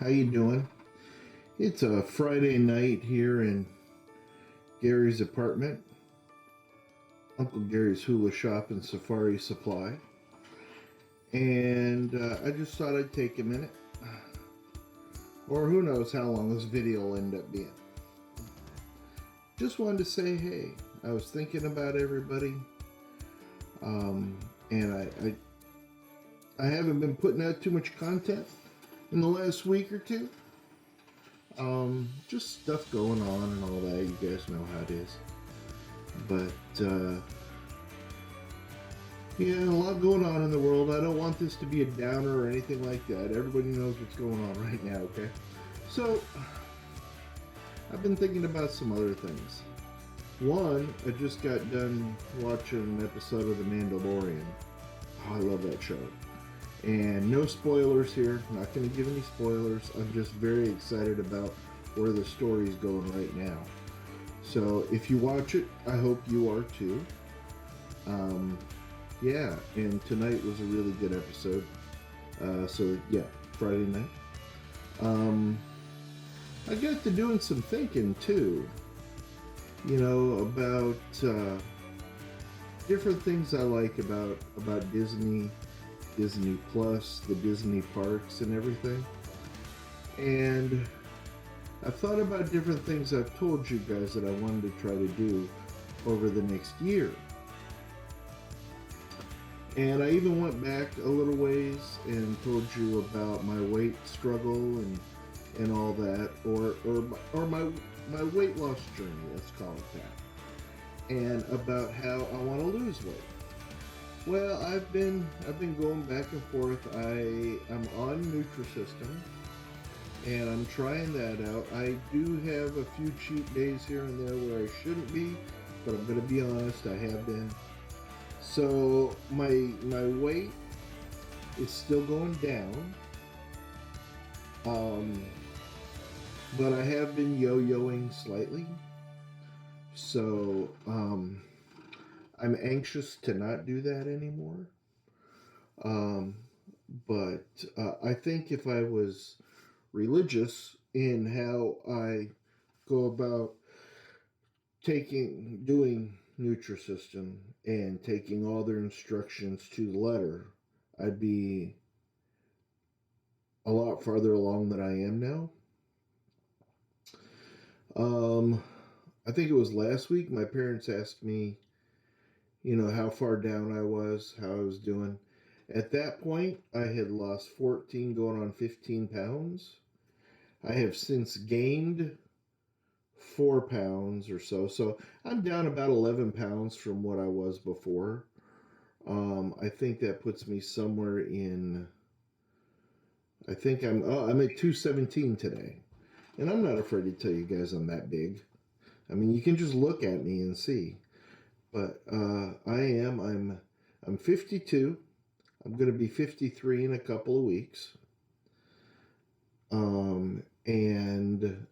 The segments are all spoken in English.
How you doing? It's a Friday night here in Gary's apartment, Uncle Gary's Hula Shop and Safari Supply, and I just thought I'd take a minute, or who knows how long this video will end up being. Just wanted to say, hey, I was thinking about everybody, and I haven't been putting out too much content in the last week or two. Just stuff going on and all that. You guys know how it is. But, yeah, a lot going on in the world. I don't want this to be a downer or anything like that. Everybody knows what's going on right now, okay? So, I've been thinking about some other things. One, I just got done watching an episode of The Mandalorian. Oh, I love that show. And no spoilers here. Not going to give any spoilers. I'm just very excited about where the story's going right now. So if you watch it, I hope you are too. Yeah, and tonight was a really good episode. So yeah, Friday night. I got to doing some thinking too. You know, about different things I like about Disney Plus, the Disney parks and everything. And I've thought about different things I've told you guys that I wanted to try to do over the next year. And I even went back a little ways and told you about my weight struggle and all that, or my weight loss journey, let's call it that. And about how I want to lose weight. Well, I've been going back and forth. I'm on Nutrisystem, and I'm trying that out. I do have a few cheat days here and there where I shouldn't be, but I'm going to be honest, I have been. So my weight is still going down, but I have been yo-yoing slightly. So I'm anxious to not do that anymore. But I think if I was religious in how I go about doing Nutrisystem and taking all their instructions to the letter, I'd be a lot farther along than I am now. I think it was last week, my parents asked me, you know, how far down I was, how I was doing. At that point, I had lost 14 going on 15 pounds. I have since gained 4 pounds or so. So I'm down about 11 pounds from what I was before. I think that puts me somewhere in, I think I'm at 217 today. And I'm not afraid to tell you guys I'm that big. I mean, you can just look at me and see. But I'm 52. I'm going to be 53 in a couple of weeks. And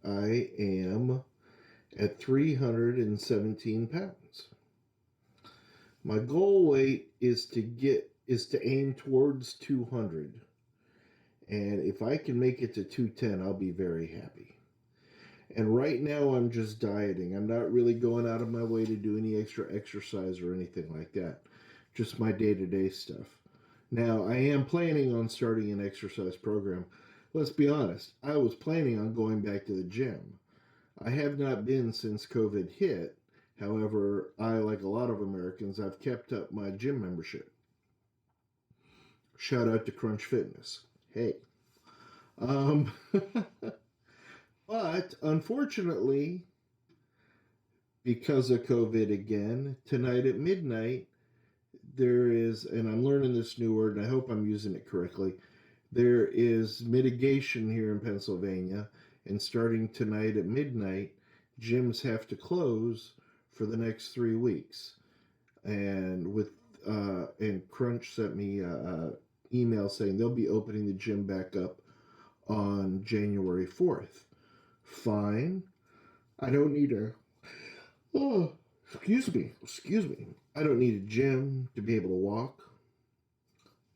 I am at 317 pounds. My goal weight is to aim towards 200. And if I can make it to 210, I'll be very happy. And right now I'm just dieting. I'm not really going out of my way to do any extra exercise or anything like that. Just my day-to-day stuff. Now, I am planning on starting an exercise program. Let's be honest, I was planning on going back to the gym. I have not been since COVID hit. However, like a lot of Americans, I've kept up my gym membership. Shout out to Crunch Fitness. Hey. But unfortunately, because of COVID again, tonight at midnight, there is, and I'm learning this new word, and I hope I'm using it correctly, there is mitigation here in Pennsylvania, and starting tonight at midnight, gyms have to close for the next 3 weeks. And Crunch sent me an email saying they'll be opening the gym back up on January 4th. Fine. I don't need excuse me. I don't need a gym to be able to walk.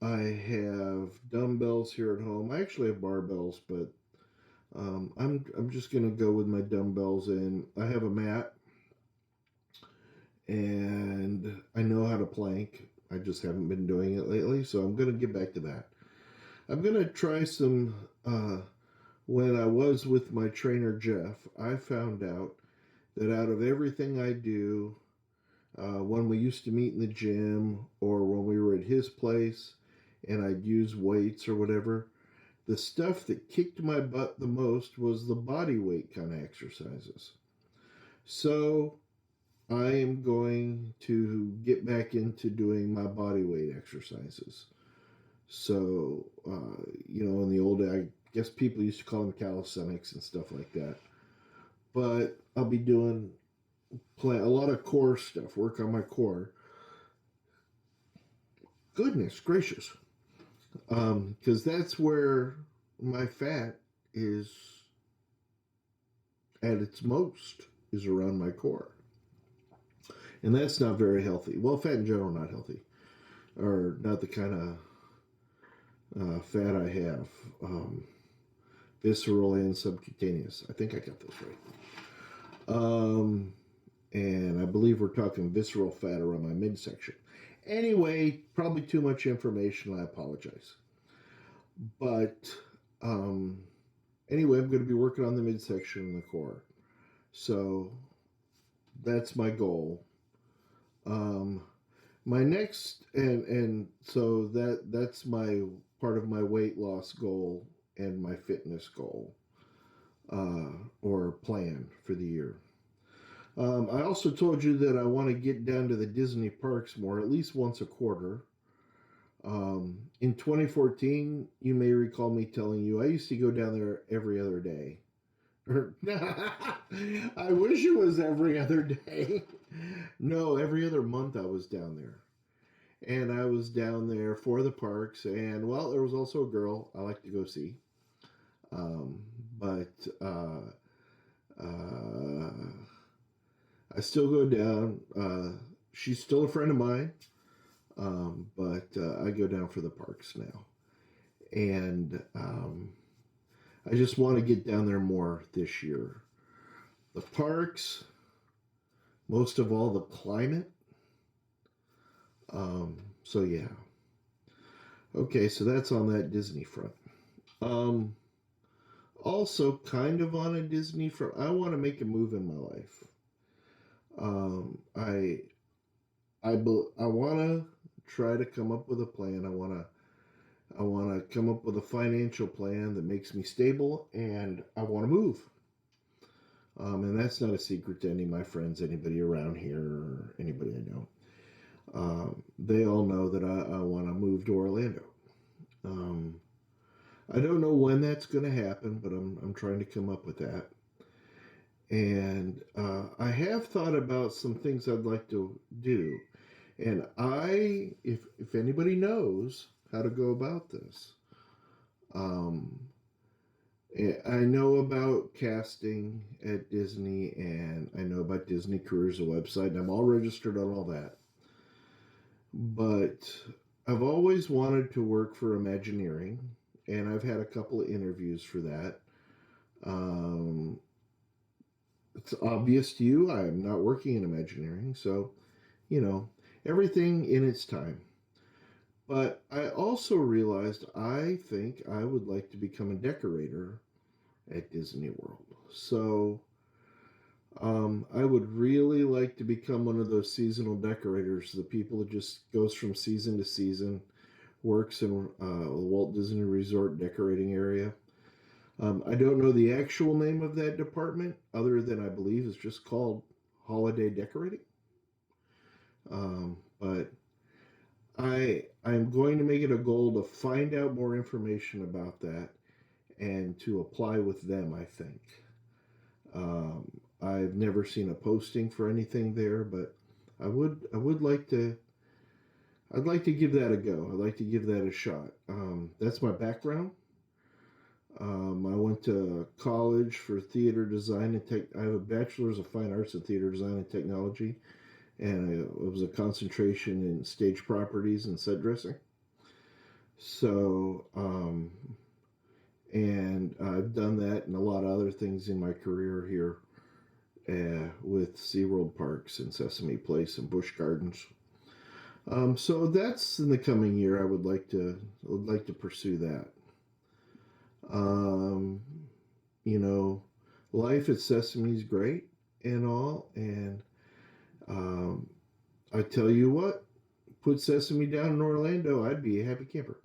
I have dumbbells here at home. I actually have barbells, but I'm just gonna go with my dumbbells, and I have a mat, and I know how to plank. I just haven't been doing it lately, so I'm gonna get back to that. I'm gonna try some. When I was with my trainer Jeff, I found out that out of everything I do, when we used to meet in the gym or when we were at his place and I'd use weights or whatever, the stuff that kicked my butt the most was the body weight kind of exercises. So I am going to get back into doing my body weight exercises. So, in the old day, I guess people used to call them calisthenics and stuff like that. But I'll be doing a lot of core stuff, work on my core. Goodness gracious. Because that's where my fat is at its most, is around my core. And that's not very healthy. Well, fat in general, not healthy. Or not the kind of fat I have. Visceral and subcutaneous. I think I got this right. And I believe we're talking visceral fat around my midsection. Anyway, probably too much information. I apologize. But anyway, I'm going to be working on the midsection and the core. So that's my goal. My next and so that's my part of my weight loss goal and my fitness goal or plan for the year. I also told you that I want to get down to the Disney parks more, at least once a quarter. In 2014, you may recall me telling you I used to go down there every other day. I wish it was every other day. No, every other month I was down there. And I was down there for the parks. And, well, there was also a girl I like to go see. Um, but I still go down. She's still a friend of mine. But I go down for the parks now. And I just want to get down there more this year. The parks, most of all, the climate. So, yeah. Okay, so that's on that Disney front. Also, kind of on a Disney front, I want to make a move in my life. I want to try to come up with a plan. I want to come up with a financial plan that makes me stable, and I want to move. And that's not a secret to any of my friends, anybody around here, or anybody I know. They all know that I want to move to Orlando. I don't know when that's going to happen, but I'm trying to come up with that. And I have thought about some things I'd like to do. And if anybody knows how to go about this, I know about casting at Disney, and I know about Disney Careers, a website, and I'm all registered on all that. But I've always wanted to work for Imagineering, and I've had a couple of interviews for that. It's obvious to you I am not working in Imagineering, so, everything in its time. But I also realized I think I would like to become a decorator at Disney World. So I would really like to become one of those seasonal decorators, the people that just goes from season to season, works in the Walt Disney Resort decorating area. I don't know the actual name of that department, other than I believe it's just called holiday decorating. But I'm going to make it a goal to find out more information about that and to apply with them, I think. I've never seen a posting for anything there, but I would like to. I'd like to give that a go. I'd like to give that a shot. That's my background. I went to college for theater design and tech. I have a bachelor's of fine arts in theater design and technology, and it was a concentration in stage properties and set dressing. So, And I've done that and a lot of other things in my career here with SeaWorld Parks and Sesame Place and Busch Gardens. So that's in the coming year. I would like to pursue that. Um, you know, life at Sesame is great and all, and um, I tell you what, put Sesame down in Orlando, I'd be a happy camper.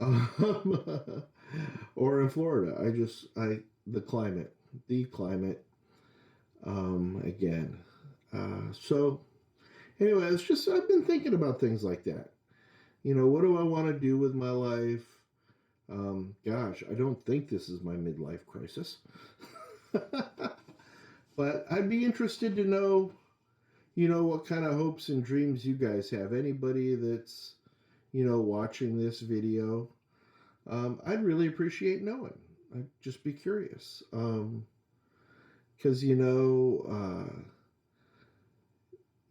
Um, or in Florida, the climate again. So anyway, it's just I've been thinking about things like that. What do I want to do with my life? Gosh, I don't think this is my midlife crisis. But I'd be interested to know, what kind of hopes and dreams you guys have. Anybody that's, watching this video, I'd really appreciate knowing. I'd just be curious. Because,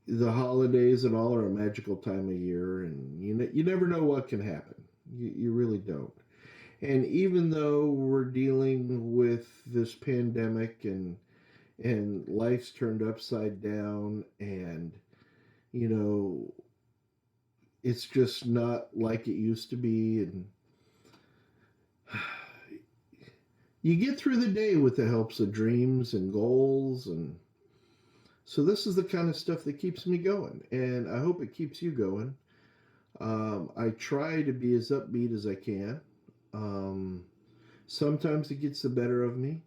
the holidays and all are a magical time of year, and you never know what can happen. You really don't. And even though we're dealing with this pandemic and life's turned upside down, and you know it's just not like it used to be, and you get through the day with the helps of dreams and goals, and so this is the kind of stuff that keeps me going, and I hope it keeps you going. I try to be as upbeat as I can. um, Sometimes it gets the better of me.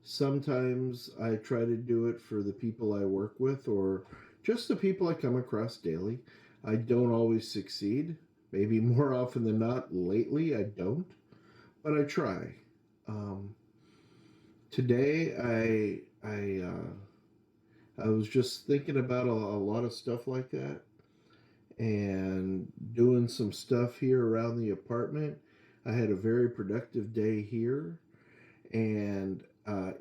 Sometimes I try to do it for the people I work with or just the people I come across daily. I don't always succeed. Maybe more often than not, lately I don't, but I try. Um, Today I was just thinking about a lot of stuff like that and doing some stuff here around the apartment. I had a very productive day here, and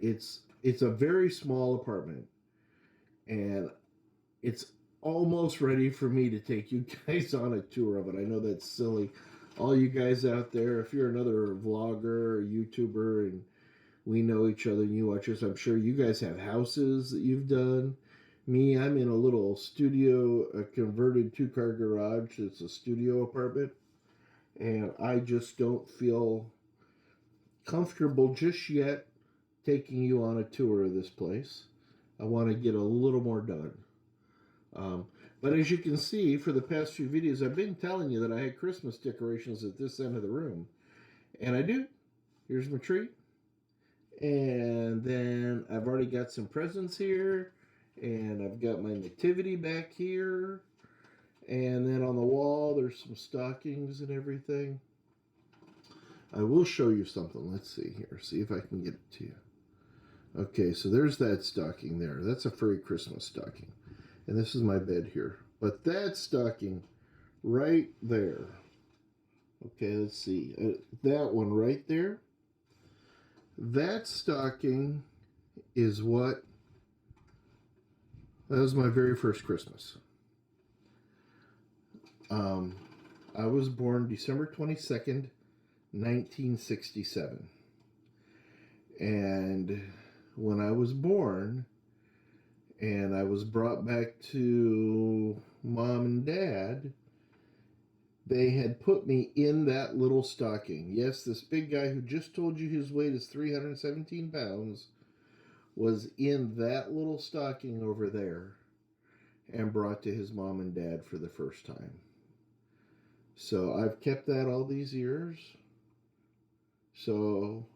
it's a very small apartment, and it's almost ready for me to take you guys on a tour of it. I know that's silly. All you guys out there, if you're another vlogger or YouTuber and we know each other and you watch us, I'm sure you guys have houses that you've done. Me, I'm in a little studio, a converted two-car garage. It's a studio apartment, and I just don't feel comfortable just yet taking you on a tour of this place. I want to get a little more done. Um, but as you can see, for the past few videos, I've been telling you that I had Christmas decorations at this end of the room. And I do. Here's my tree. And then I've already got some presents here. And I've got my nativity back here. And then on the wall, there's some stockings and everything. I will show you something. Let's see here. See if I can get it to you. Okay, so there's that stocking there. That's a furry Christmas stocking. And this is my bed here. But that stocking right there. Okay, let's see. That one right there. That stocking is what. That was my very first Christmas. I was born December 22nd, 1967. And when I was born, and I was brought back to mom and dad, they had put me in that little stocking. Yes, this big guy who just told you his weight is 317 pounds was in that little stocking over there and brought to his mom and dad for the first time. So I've kept that all these years. So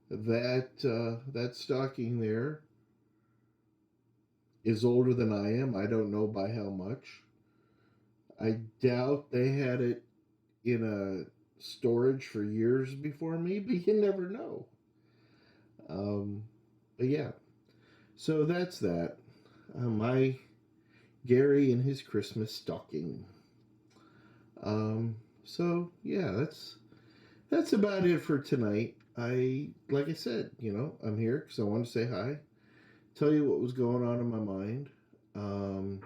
that stocking there is older than I am. I don't know by how much. I doubt they had it in a storage for years before me, but you never know. Um, but yeah, so that's that. My Gary and his Christmas stocking. So yeah, that's about it for tonight. Like I said, I'm here because I want to say hi, tell you what was going on in my mind. Um,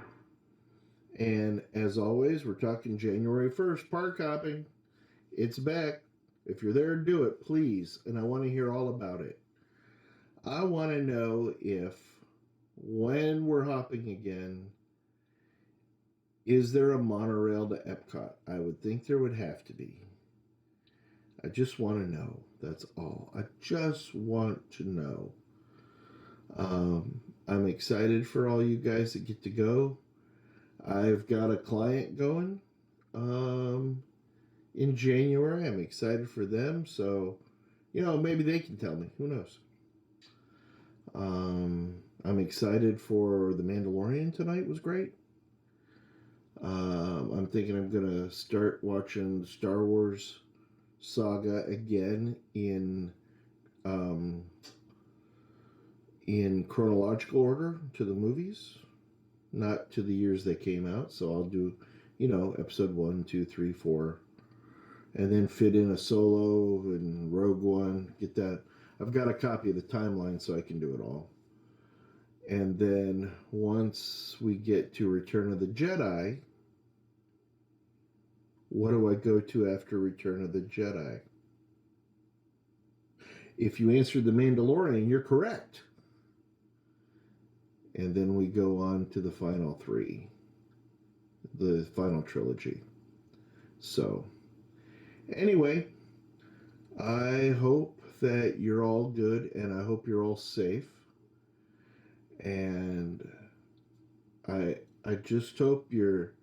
and as always, we're talking January 1st, park hopping. It's back. If you're there, do it, please. And I want to hear all about it. I want to know if, when we're hopping again, is there a monorail to Epcot? I would think there would have to be. I just want to know. That's all. I just want to know. I'm excited for all you guys that get to go. I've got a client going in January. I'm excited for them. So, maybe they can tell me. Who knows? I'm excited for The Mandalorian tonight. Was great. I'm thinking I'm going to start watching Star Wars Saga again in chronological order to the movies, not to the years they came out. So I'll do, episode 1, 2, 3, 4, and then fit in a Solo and Rogue One. Get that. I've got a copy of the timeline so I can do it all. And then once we get to Return of the Jedi, what do I go to after Return of the Jedi? If you answered The Mandalorian, you're correct. And then we go on to the final 3, the final trilogy. So, anyway, I hope that you're all good, and I hope you're all safe. And I just hope you're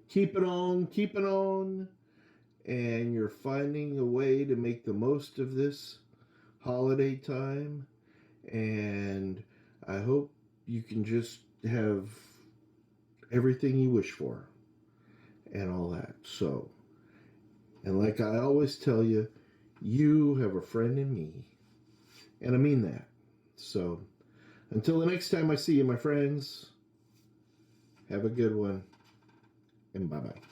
keeping on, and you're finding a way to make the most of this holiday time. And I hope you can just have everything you wish for and all that. So, and like I always tell you, you have a friend in me. And I mean that. So, until the next time I see you, my friends, have a good one, and bye-bye.